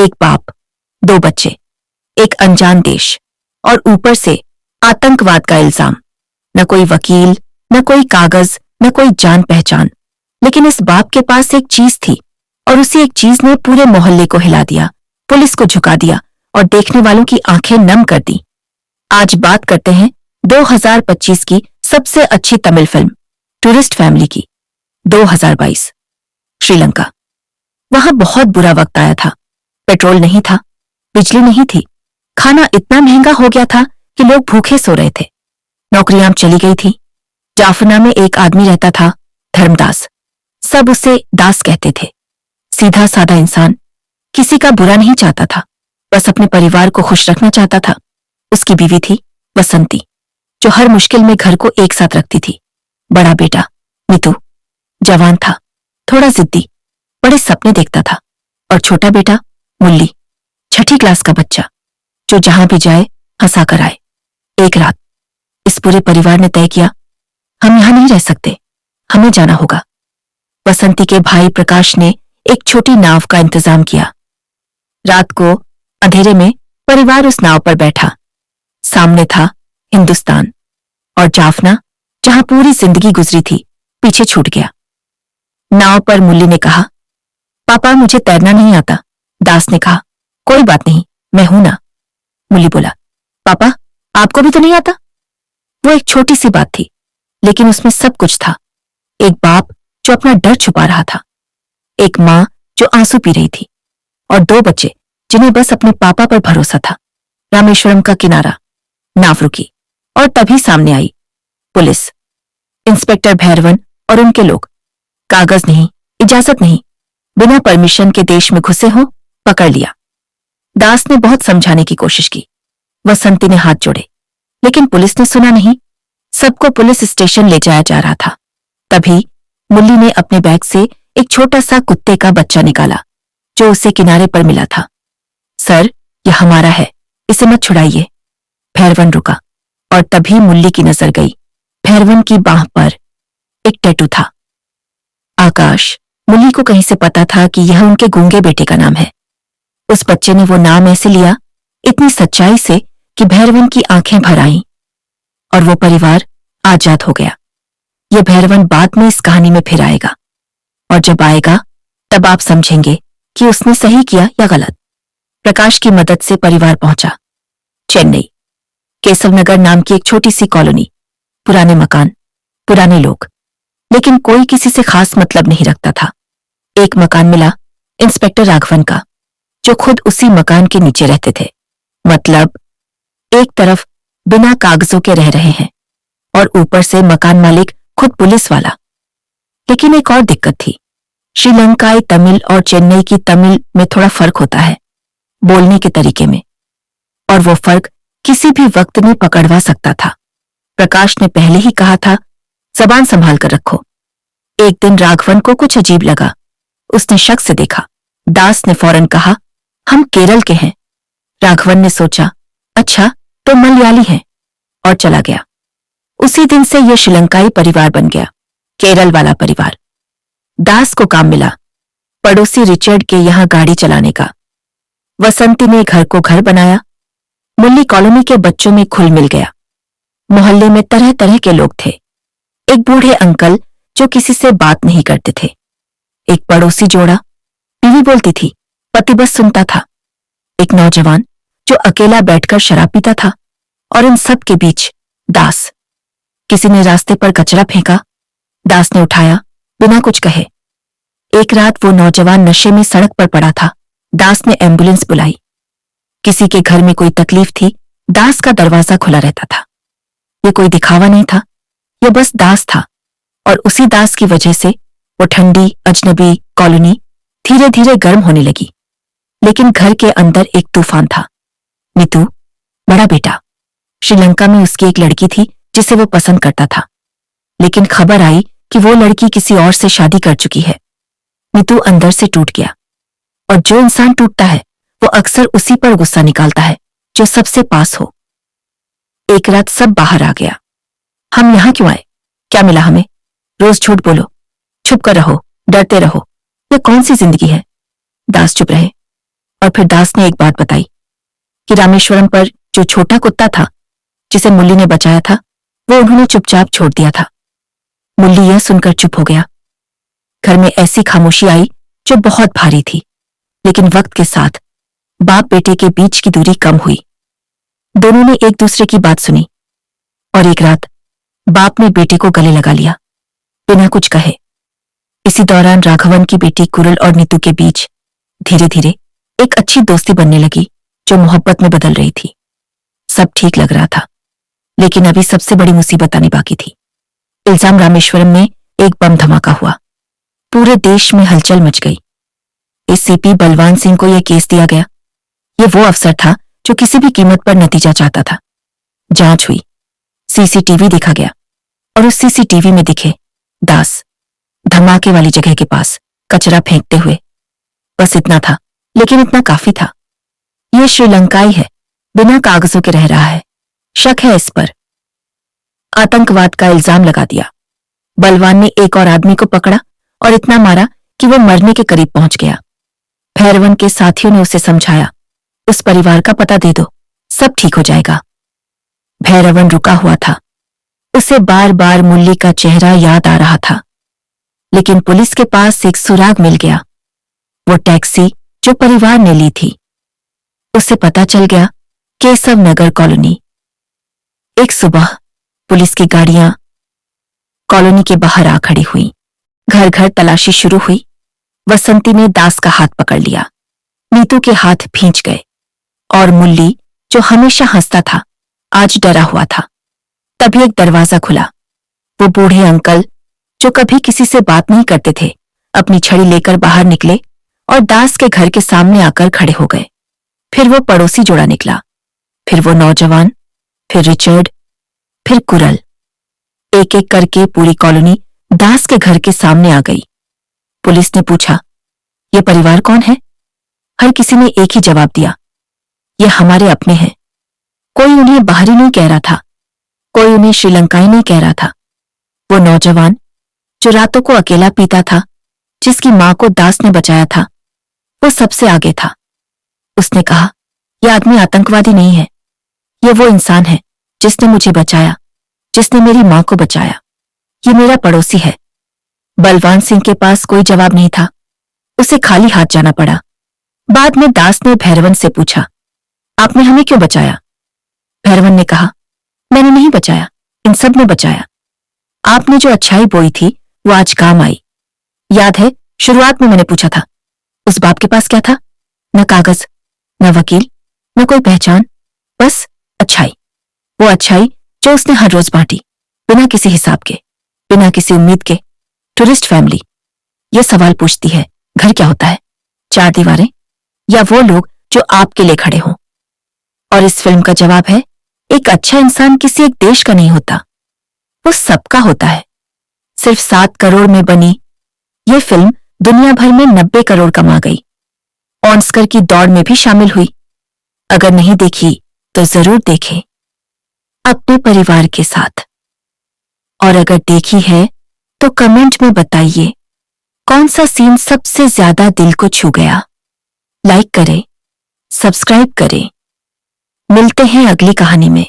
एक बाप, दो बच्चे, एक अनजान देश और ऊपर से आतंकवाद का इल्जाम। न कोई वकील, न कोई कागज, न कोई जान पहचान। लेकिन इस बाप के पास एक चीज थी और उसी एक चीज ने पूरे मोहल्ले को हिला दिया, पुलिस को झुका दिया और देखने वालों की आंखें नम कर दी। आज बात करते हैं 2025 की सबसे अच्छी तमिल फिल्म टूरिस्ट फैमिली की। 2022 श्रीलंका। वहां बहुत बुरा वक्त आया था। पेट्रोल नहीं था, बिजली नहीं थी, खाना इतना महंगा हो गया था कि लोग भूखे सो रहे थे। नौकरियां चली गई थी। जाफना में एक आदमी रहता था, धर्मदास। सब उसे दास कहते थे। सीधा साधा इंसान, किसी का बुरा नहीं चाहता था, बस अपने परिवार को खुश रखना चाहता था। उसकी बीवी थी वसंती, जो हर मुश्किल में घर को एक साथ रखती थी। बड़ा बेटा मितू जवान था, थोड़ा जिद्दी, बड़े सपने देखता था। और छोटा बेटा मुल्ली, छठी क्लास का बच्चा, जो जहां भी जाए हंसा कर आए। एक रात इस पूरे परिवार ने तय किया, हम यहां नहीं रह सकते, हमें जाना होगा। वसंती के भाई प्रकाश ने एक छोटी नाव का इंतजाम किया। रात को अंधेरे में परिवार उस नाव पर बैठा। सामने था हिंदुस्तान और जाफना, जहां पूरी जिंदगी गुजरी थी, पीछे छूट गया। नाव पर मुल्ली ने कहा, पापा मुझे तैरना नहीं आता। दास ने कहा, कोई बात नहीं, मैं हूं ना। मुल्ली बोला, पापा आपको भी तो नहीं आता। वो एक छोटी सी बात थी, लेकिन उसमें सब कुछ था। एक बाप जो अपना डर छुपा रहा था, एक मां जो आंसू पी रही थी, और दो बच्चे जिन्हें बस अपने पापा पर भरोसा था। रामेश्वरम का किनारा। नाव रुकी और तभी सामने आई पुलिस, इंस्पेक्टर भैरवन और उनके लोग। कागज नहीं, इजाजत नहीं, बिना परमिशन के देश में घुसे हो, पकड़ लिया। दास ने बहुत समझाने की कोशिश की। वसंती ने हाथ जोड़े, लेकिन पुलिस ने सुना नहीं। सबको पुलिस स्टेशन ले जाया जा रहा था। तभी मुल्ली ने अपने बैग से एक छोटा सा कुत्ते का बच्चा निकाला, जो उसे किनारे पर मिला था। सर, यह हमारा है, इसे मत छुड़ाइए। भैरवन रुका और तभी मुल्ली की नजर गई। भैरवन की बांह पर एक टैटू था, आकाश। मुल्ली को कहीं से पता था कि यह उनके गूंगे बेटे का नाम है। उस बच्चे ने वो नाम ऐसे लिया, इतनी सच्चाई से कि भैरवन की आंखें भर आईं और वो परिवार आजाद हो गया। ये भैरवन बाद में इस कहानी में फिर आएगा, और जब आएगा तब आप समझेंगे कि उसने सही किया या गलत। प्रकाश की मदद से परिवार पहुंचा चेन्नई। केशवनगर नाम की एक छोटी सी कॉलोनी, पुराने मकान, पुराने लोग, लेकिन कोई किसी से खास मतलब नहीं रखता था। एक मकान मिला इंस्पेक्टर राघवन का, जो खुद उसी मकान के नीचे रहते थे। मतलब एक तरफ बिना कागजों के रह रहे हैं और ऊपर से मकान मालिक खुद पुलिस वाला। लेकिन एक और दिक्कत थी। श्रीलंकाई तमिल और चेन्नई की तमिल में थोड़ा फर्क होता है, बोलने के तरीके में, और वो फर्क किसी भी वक्त में पकड़वा सकता था। प्रकाश ने पहले ही कहा था, जबान संभाल कर रखो। एक दिन राघवन को कुछ अजीब लगा। उसने शक से देखा। दास ने फौरन कहा, हम केरल के हैं। राघवन ने सोचा, अच्छा तो मलयाली हैं, और चला गया। उसी दिन से यह श्रीलंकाई परिवार बन गया, केरल वाला परिवार। दास को काम मिला पड़ोसी रिचर्ड के यहां गाड़ी चलाने का। वसंती ने घर को घर बनाया। मुल्ली कॉलोनी के बच्चों में खुल मिल गया। मोहल्ले में तरह तरह के लोग थे। एक बूढ़े अंकल जो किसी से बात नहीं करते थे, एक पड़ोसी जोड़ा, बीवी बोलती थी, पति बस सुनता था, एक नौजवान जो अकेला बैठकर शराब पीता था, और इन सब के बीच दास। किसी ने रास्ते पर कचरा फेंका, दास ने उठाया बिना कुछ कहे। एक रात वो नौजवान नशे में सड़क पर पड़ा था। दास ने एम्बुलेंस बुलाई। किसी के घर में कोई तकलीफ थी, दास का दरवाजा खुला रहता था। ये कोई दिखावा नहीं था, ये बस दास था, और उसी दास की वजह से वो ठंडी अजनबी कॉलोनी धीरे धीरे गर्म होने लगी। लेकिन घर के अंदर एक तूफान था। मितू, बड़ा बेटा। श्रीलंका में उसकी एक लड़की थी जिसे वो पसंद करता था, लेकिन खबर आई कि वो लड़की किसी और से शादी कर चुकी है। मितू अंदर से टूट गया, और जो इंसान टूटता है वो अक्सर उसी पर गुस्सा निकालता है जो सबसे पास हो। एक रात सब बाहर आ गया। हम यहां क्यों आए, क्या मिला हमें? रोज झूठ बोलो, छुप कर रहो, डरते रहो, ये कौन सी जिंदगी है? दास चुप रहे। और फिर दास ने एक बात बताई कि रामेश्वरम पर जो छोटा कुत्ता था जिसे मुल्ली ने बचाया था वो उन्होंने चुपचाप छोड़ दिया था। मुल्ली यह सुनकर चुप हो गया। घर में ऐसी खामोशी आई जो बहुत भारी थी, लेकिन वक्त के साथ बाप बेटे के बीच की दूरी कम हुई। दोनों ने एक दूसरे की बात सुनी और एक रात बाप ने बेटे को गले लगा लिया बिना कुछ कहे। इसी दौरान राघवन की बेटी कुरल और नीतू के बीच धीरे धीरे एक अच्छी दोस्ती बनने लगी जो मोहब्बत में बदल रही थी। सब ठीक लग रहा था, लेकिन अभी सबसे बड़ी मुसीबत आनी बाकी थी। इल्जाम रामेश्वरम में एक बम धमाका हुआ। पूरे देश में हलचल मच गई। एसीपी बलवान सिंह को यह केस दिया गया। ये वो अफसर था जो किसी भी कीमत पर नतीजा चाहता था। जांच हुई, सीसीटीवी देखा गया और उस सीसीटीवी में दिखे दास धमाके वाली जगह के पास कचरा फेंकते हुए। बस इतना था, लेकिन इतना काफी था। यह श्रीलंकाई है, बिना कागजों के रह रहा है, शक है इस पर। आतंकवाद का इल्जाम लगा दिया। बलवान ने एक और आदमी को पकड़ा और इतना मारा कि वो मरने के करीब पहुंच गया। भैरवन के साथियों ने उसे समझाया, उस परिवार का पता दे दो, सब ठीक हो जाएगा। भैरवन रुका हुआ था। उसे बार बार मुल्ली का चेहरा याद आ रहा था, लेकिन पुलिस के पास एक सुराग मिल गया। वो टैक्सी जो परिवार ने ली थी। उसे पता चल गया केशव नगर कॉलोनी। एक सुबह पुलिस की गाड़ियां कॉलोनी के बाहर आ खड़ी हुई। घर घर तलाशी शुरू हुई। वसंती ने दास का हाथ पकड़ लिया। नीतू के हाथ भींच गए और मुल्ली जो हमेशा हंसता था आज डरा हुआ था। तभी एक दरवाजा खुला। वो बूढ़े अंकल जो कभी किसी से बात नहीं करते थे अपनी छड़ी लेकर बाहर निकले और दास के घर के सामने आकर खड़े हो गए। फिर वो पड़ोसी जोड़ा निकला, फिर वो नौजवान, फिर रिचर्ड, फिर कुरल। एक एक करके पूरी कॉलोनी दास के घर के सामने आ गई। पुलिस ने पूछा, ये परिवार कौन है? हर किसी ने एक ही जवाब दिया, ये हमारे अपने हैं। कोई उन्हें बाहरी नहीं कह रहा था, कोई उन्हें श्रीलंकाई नहीं कह रहा था। वो नौजवान जो रातों को अकेला पीता था, जिसकी मां को दास ने बचाया था, वो सबसे आगे था। उसने कहा, यह आदमी आतंकवादी नहीं है, ये वो इंसान है जिसने मुझे बचाया, जिसने मेरी मां को बचाया। ये मेरा पड़ोसी है। बलवान सिंह के पास कोई जवाब नहीं था। उसे खाली हाथ जाना पड़ा। बाद में दास ने भैरवन से पूछा, आपने हमें क्यों बचाया? भैरवन ने कहा, मैंने नहीं बचाया, इन सब ने बचाया। आपने जो अच्छाई बोई थी वो आज काम आई। याद है शुरुआत में मैंने पूछा था, उस बाप के पास क्या था? न कागज, न वकील, न कोई पहचान, बस अच्छाई। वो अच्छाई जो उसने हर रोज बांटी, बिना किसी हिसाब के, बिना किसी उम्मीद के। टूरिस्ट फैमिली ये सवाल पूछती है, घर क्या होता है? चार दीवारें या वो लोग जो आपके लिए खड़े हों? और इस फिल्म का जवाब है, एक अच्छा इंसान किसी एक देश का नहीं होता, वो सबका होता है। सिर्फ 7 करोड़ में बनी ये फिल्म दुनिया भर में 90 करोड़ कमा गई। ऑस्कर की दौड़ में भी शामिल हुई। अगर नहीं देखी तो जरूर देखें अपने परिवार के साथ। और अगर देखी है तो कमेंट में बताइए कौन सा सीन सबसे ज्यादा दिल को छू गया। लाइक करें, सब्सक्राइब करें। मिलते हैं अगली कहानी में।